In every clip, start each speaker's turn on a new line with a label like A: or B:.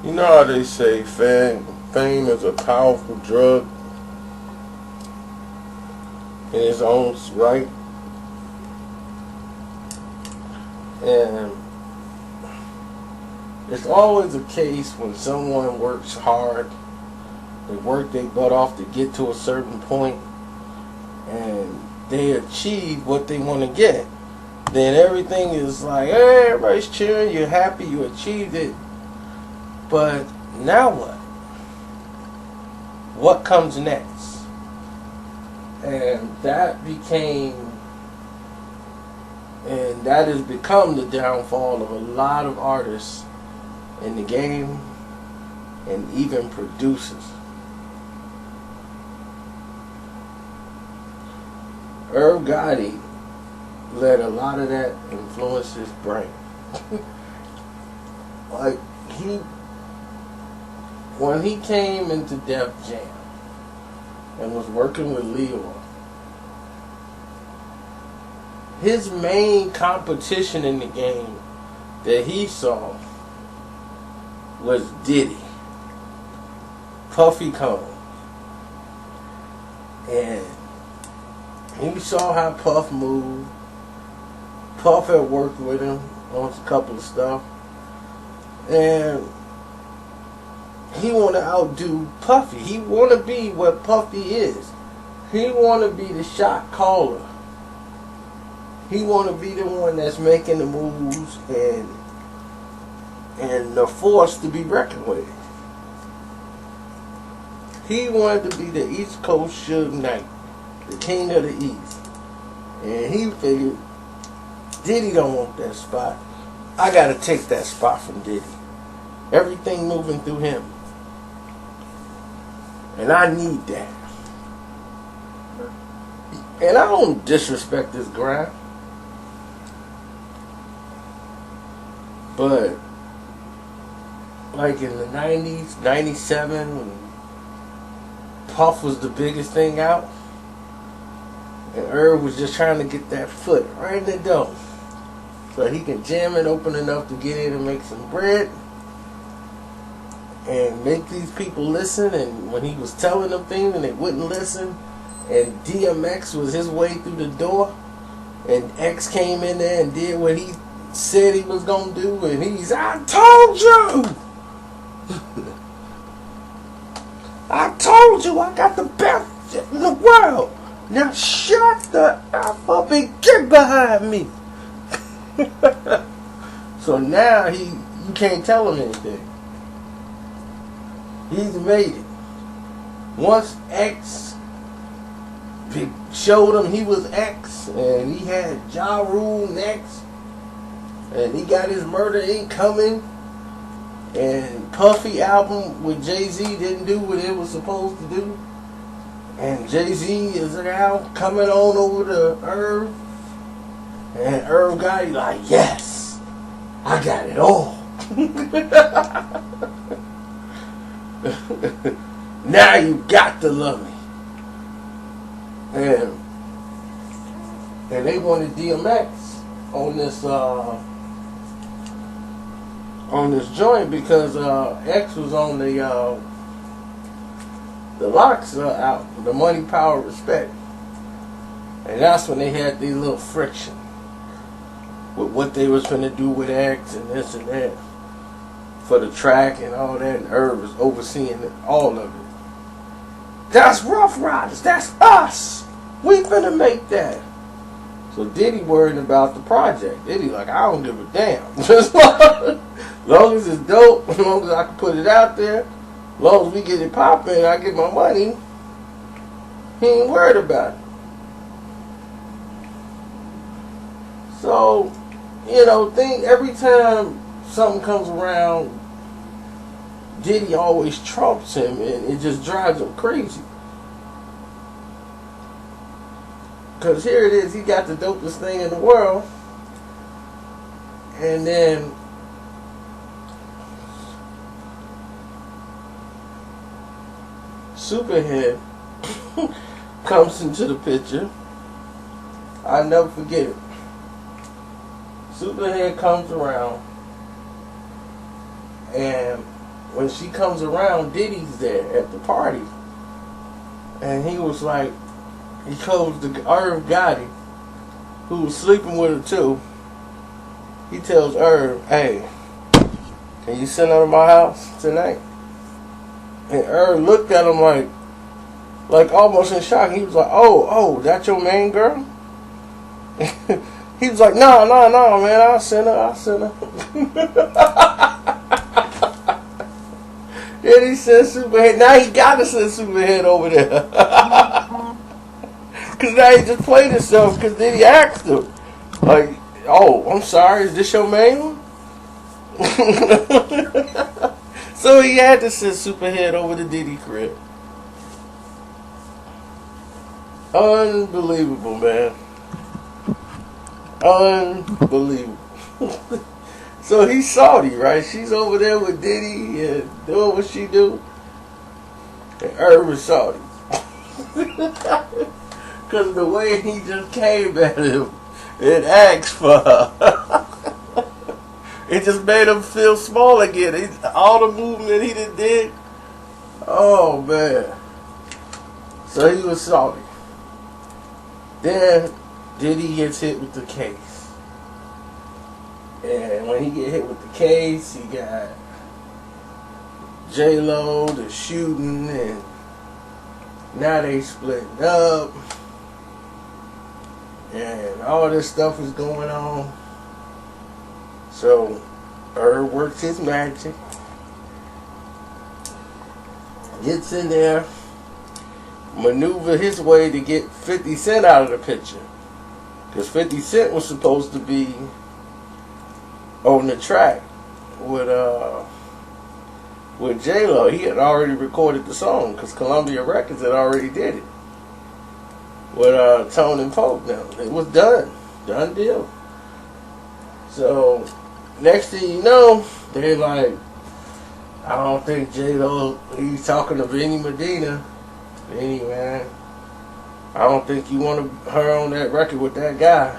A: You know how they say fame is a powerful drug in its own right? And it's always a case when someone works hard, they work their butt off to get to a certain point, and they achieve what they want to get. Then everything is like, hey, everybody's cheering, you're happy, you achieved it. But now what? What comes next? And that has become the downfall of a lot of artists in the game and even producers. Gotti let a lot of that influence his brain. Like when he came into Def Jam and was working with Leo, his main competition in the game that he saw was Diddy, Puffy Combs, and he saw how Puff moved. Puff had worked with him on a couple of stuff, and he want to outdo Puffy. He want to be what Puffy is. He want to be the shot caller. He want to be the one that's making the moves and the force to be reckoned with. He wanted to be the East Coast Suge Knight, the king of the East. And he figured, Diddy don't want that spot. I got to take that spot from Diddy. Everything moving through him. And I need that. And I don't disrespect this grind. But, like in the 90s, 97, when Puff was the biggest thing out, and Irv was just trying to get that foot right in the door so he can jam it open enough to get in and make some bread and make these people listen. And when he was telling them things and they wouldn't listen, and DMX was his way through the door, and X came in there and did what he said he was gonna do, and I told you! I told you I got the best in the world! Now shut the F up and get behind me! So now you can't tell him anything. He's made it. Once X showed him he was X, and he had Ja Rule next, and he got his Murder Inc. coming, and Puffy album with Jay-Z didn't do what it was supposed to do, and Jay-Z is now coming on over to Irv, and Irv got like, yes, I got it all. Now you got to love me. And they wanted DMX on this joint because X was on the Locks out, the Money, Power, Respect, and that's when they had these little friction with what they was finna do with X and this and that for the track and all that, and Irv was overseeing all of it. That's Rough Riders. That's us. We finna make that. So Diddy worried about the project. Diddy like, I don't give a damn. Just long as it's dope, as long as I can put it out there, as long as we get it popping and I get my money, he ain't worried about it. So, every time something comes around, Diddy always trumps him, and it just drives him crazy. Because here it is, he got the dopest thing in the world, and then Superhead comes into the picture. I'll never forget it. Superhead comes around, and when she comes around, Diddy's there at the party. And he was like, he told the Irv Gotti, who was sleeping with her too, he tells Irv, hey, can you send her to my house tonight? And Irv looked at him like almost in shock. He was like, oh, that your main girl? He was like, no, man, I'll send her. Then he sent Superhead. Now he gotta send Superhead over there. Cause now he just played himself, cause then he asked him, like, oh, I'm sorry, is this your main one? So he had to send Superhead over to Diddy crib. Unbelievable, man. Unbelievable. So he's salty, right? She's over there with Diddy and doing what she do. And Irv is salty. Because the way he just came at him and asked for her. It just made him feel small again. All the movement he did. Oh, man. So he was salty. Then Diddy gets hit with the case. And when he get hit with the case, he got J-Lo, the shooting, and now they splitting up. And all this stuff is going on. So, Irv works his magic. Gets in there. Maneuver his way to get 50 Cent out of the picture. Because 50 Cent was supposed to be on the track with J-Lo. He had already recorded the song because Columbia Records had already did it. With Tone and Pope now. It was done. Done deal. So, next thing you know, they're like, I don't think J-Lo, he's talking to Vinny Medina. Vinny, man, I don't think you want her on that record with that guy.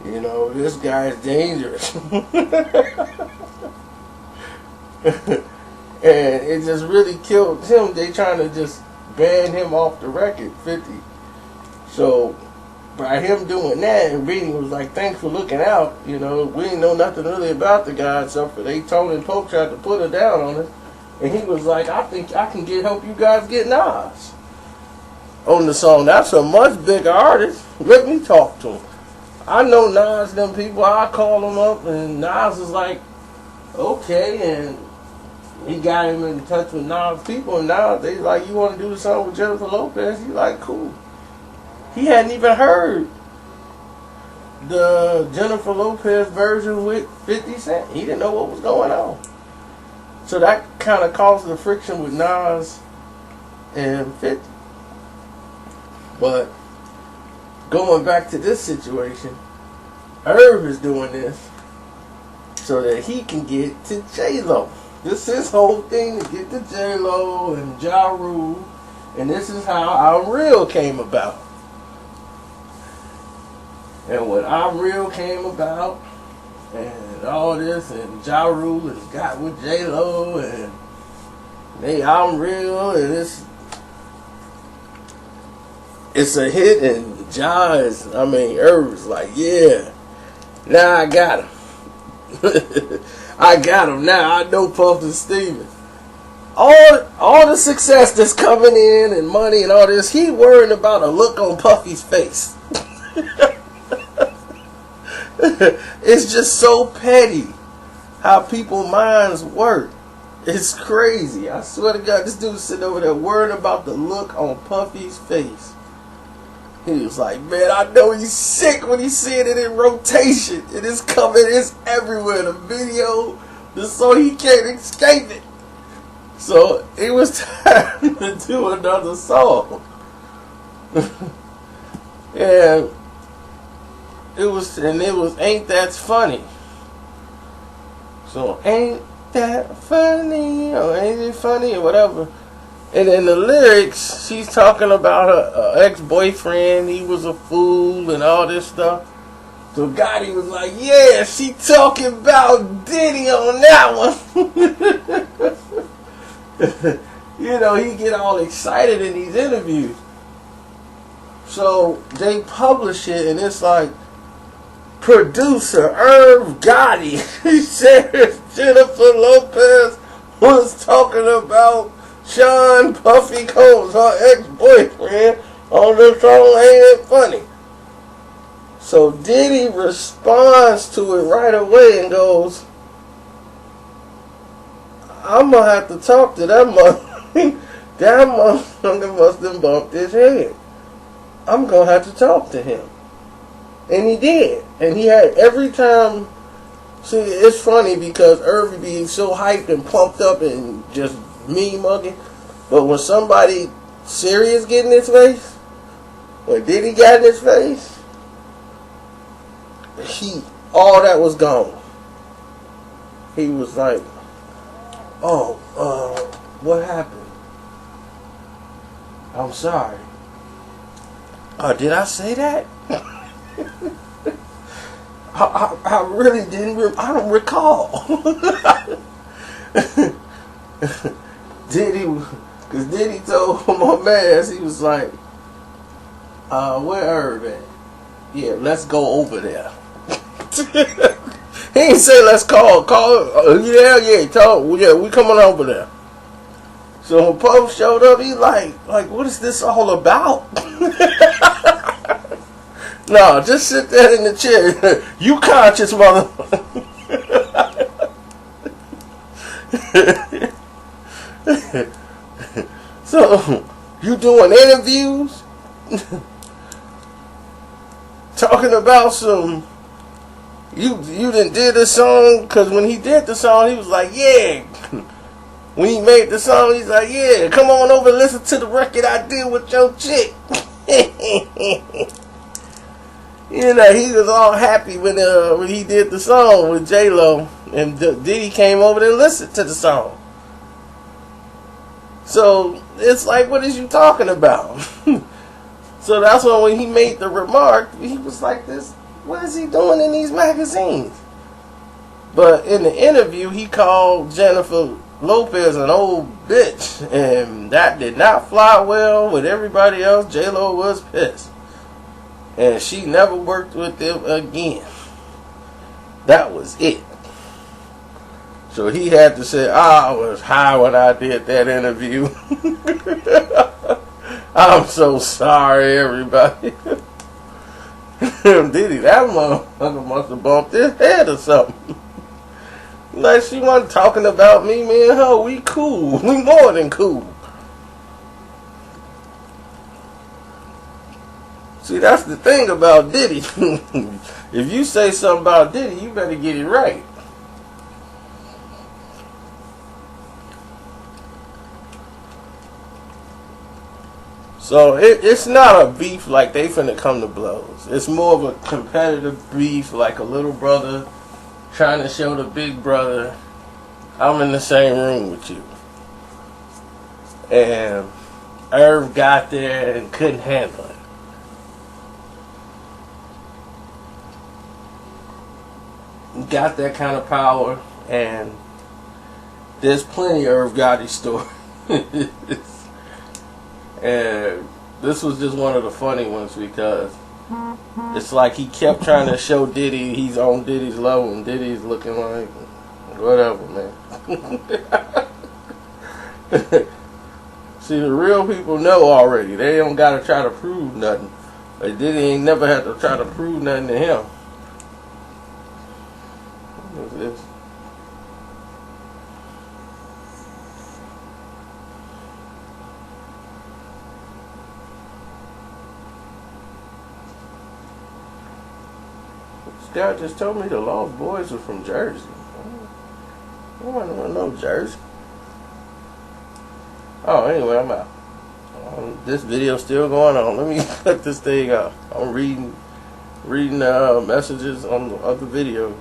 A: You know, this guy is dangerous. And it just really killed him. They trying to just ban him off the record, 50. So, by him doing that, and Vinny was like, thanks for looking out. You know, we didn't know nothing really about the guy, except for they Tone and Pope tried to put her down on it. And he was like, I think I can help you guys get Nas on the song. That's a much bigger artist. Let me talk to him. I know Nas, them people. I call them up, and Nas is like, okay. And he got him in touch with Nas people, and now they like, you want to do the song with Jennifer Lopez? He's like, cool. He hadn't even heard the Jennifer Lopez version with 50 Cent. He didn't know what was going on. So that kind of caused the friction with Nas and 50. But going back to this situation, Irv is doing this so that he can get to J-Lo. This is his whole thing, to get to J-Lo and Ja Rule. And this is how I'm Real came about. And when I'm Real came about, and all this, and Ja Rule has got with J-Lo, and they I'm Real, and it's a hit, and Irv is like, yeah, now I got him. I got him now. I know Puff and Steven. All the success that's coming in, and money and all this, he worrying about a look on Puffy's face. It's just so petty how people's minds work. It's crazy. I swear to God, this dude sitting over there worrying about the look on Puffy's face. He was like, man, I know he's sick when he's seeing it in rotation. It is coming, it's everywhere. The video, the song, he can't escape it. So it was time to do another song. And it was Ain't That Funny. So ain't that funny, or ain't it funny, or whatever. And in the lyrics, she's talking about her ex-boyfriend. He was a fool and all this stuff. So Gotti was like, yeah, she talking about Diddy on that one. You know, he get all excited in these interviews. So they publish it, and it's like, producer Irv Gotti, he said Jennifer Lopez was talking about Sean Puffy Combs, her ex-boyfriend, on the song Ain't It Funny. So Diddy responds to it right away and goes, I'm going to have to talk to that motherfucker. That motherfucker must have bumped his head. I'm going to have to talk to him. And he did. And he had every time. See, it's funny because Irv be so hyped and pumped up and just mean mugging. But when somebody serious get in his face, when Diddy got in his face, all that was gone. He was like, oh, what happened? I'm sorry. Did I say that? I really didn't. I don't recall. Because Diddy told my man, he was like, where Irv at? Yeah, let's go over there. He ain't say let's call. Yeah, talk. Yeah, we coming over there. So when Puff showed up, he like, what is this all about? No, just sit there in the chair. You conscious, motherfucker. So, you doing interviews? Talking about some... You done did a song, because when he did the song, he was like, yeah. When he made the song, he's like, yeah, come on over and listen to the record I did with your chick. You know, he was all happy when he did the song with J-Lo, and Diddy came over and listened to the song. So, it's like, what is you talking about? So that's when he made the remark, he was like, this, what is he doing in these magazines? But in the interview, he called Jennifer Lopez an old bitch, and that did not fly well with everybody else. J-Lo was pissed. And she never worked with them again. That was it. So he had to say, I was high when I did that interview. I'm so sorry, everybody. Diddy, that motherfucker must have bumped his head or something. Like, she wasn't talking about me, me and her. We cool. We more than cool. See, that's the thing about Diddy. If you say something about Diddy, you better get it right. So it's not a beef like they finna come to blows. It's more of a competitive beef, like a little brother trying to show the big brother, I'm in the same room with you. And Irv got there and couldn't handle it. Got that kind of power, and there's plenty of Irv Gotti stories. And this was just one of the funny ones because it's like he kept trying to show Diddy he's on Diddy's level, and Diddy's looking like, whatever, man. See, the real people know already. They don't got to try to prove nothing. But Diddy ain't never had to try to prove nothing to him. What is this? This guy just told me the Lost Boys are from Jersey. I don't want no Jersey. Oh, anyway, I'm out. This video's still going on. Let me cut this thing off. I'm reading messages on the other video.